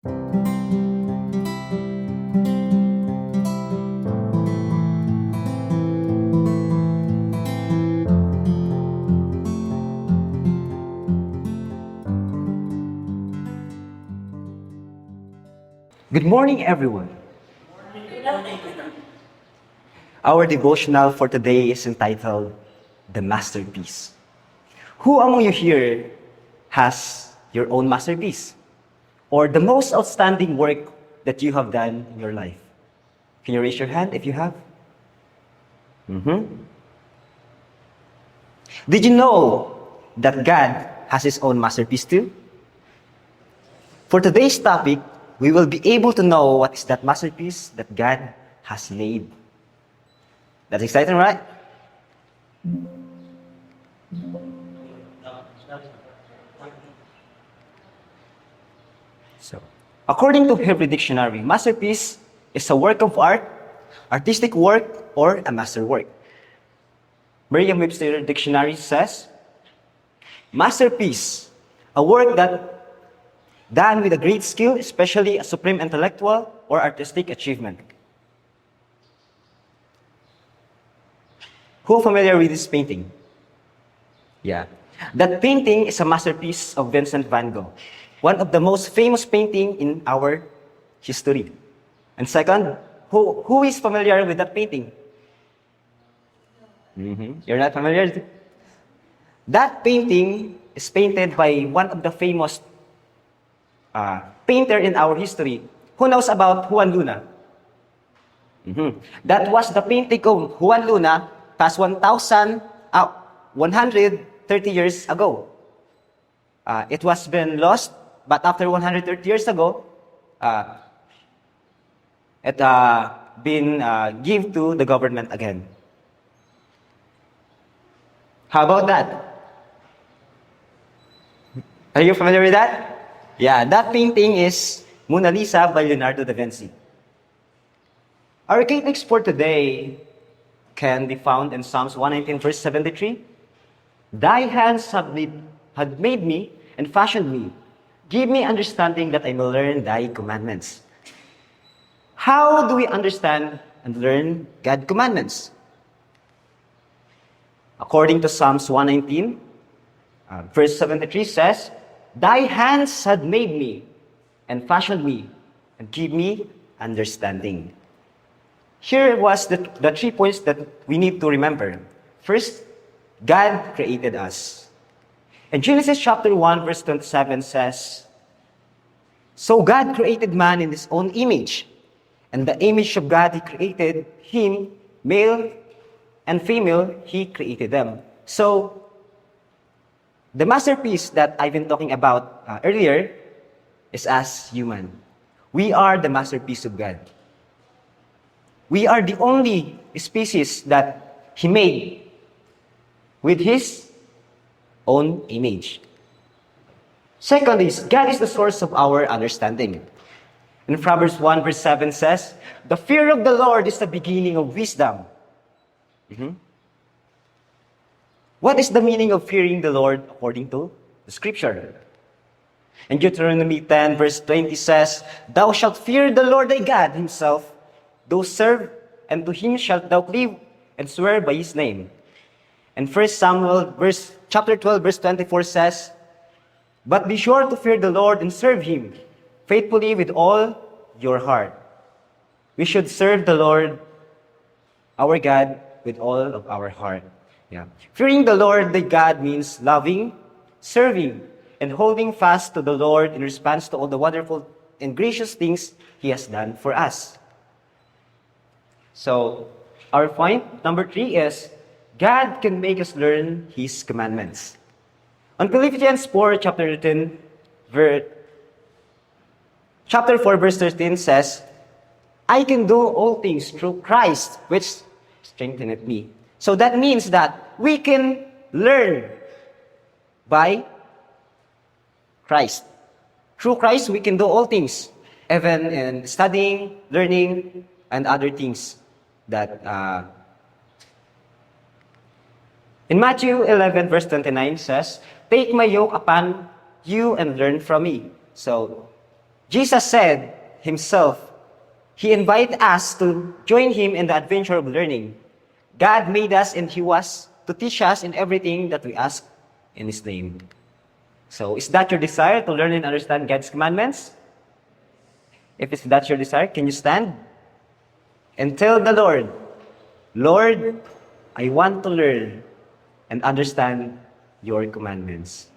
Good morning, everyone. Our devotional for today is entitled The Masterpiece. Who among you here has your own masterpiece? Or the most outstanding work that you have done in your life? Can you raise your hand if you have? Did you know that God has His own masterpiece too? For today's topic, we will be able to know what is that masterpiece that God has made. That's exciting, right? So, according to Hebrew Dictionary, masterpiece is a work of art, artistic work, or a masterwork. Merriam-Webster Dictionary says, masterpiece, a work that done with a great skill, especially a supreme intellectual or artistic achievement. Who familiar with this painting? Yeah. That painting is a masterpiece of Vincent van Gogh, one of the most famous painting in our history. And second, who is familiar with that painting? You're not familiar? That painting is painted by one of the famous painter in our history. Who knows about Juan Luna? That was the painting of Juan Luna past 130 years ago. It was been lost, but after 130 years ago, it been given to the government again. How about that? Are you familiar with that? Yeah, that painting is Mona Lisa by Leonardo da Vinci. Our key text for today can be found in Psalms 119, verse 73. Thy hands had made me and fashioned me. Give me understanding that I may learn thy commandments. How do we understand and learn God's commandments? According to Psalms 119, verse 73 says, Thy hands had made me and fashioned me and give me understanding. Here was the 3 points that we need to remember. First, God created us. And Genesis chapter 1 verse 27 says, So God created man in His own image. And the image of God He created him, male and female, He created them. So, the masterpiece that I've been talking about earlier is us human. We are the masterpiece of God. We are the only species that He made with His own image. Second is, God is the source of our understanding. In Proverbs 1 verse 7 says, The fear of the Lord is the beginning of wisdom. What is the meaning of fearing the Lord according to the scripture? In Deuteronomy 10 verse 20 says, Thou shalt fear the Lord thy God Himself, thou serve, and to Him shalt thou cleave, and swear by His name. And 1 Samuel chapter 12 verse 24 says, But be sure to fear the Lord and serve Him faithfully with all your heart. We should serve the Lord, our God, with all of our heart. Yeah. Fearing the Lord thy God means loving, serving, and holding fast to the Lord in response to all the wonderful and gracious things He has done for us. So, our point number 3 is, God can make us learn His commandments. On Philippians 4, chapter 4, verse 13 says, I can do all things through Christ, which strengtheneth me. So that means that we can learn by Christ. Through Christ, we can do all things, even in studying, learning, and other things that in Matthew 11, verse 29 says, Take my yoke upon you and learn from me. So, Jesus said himself, he invited us to join him in the adventure of learning. God made us and he was to teach us in everything that we ask in his name. So, is that your desire to learn and understand God's commandments? If that's your desire, can you stand and tell the Lord, Lord, I want to learn and understand your commandments.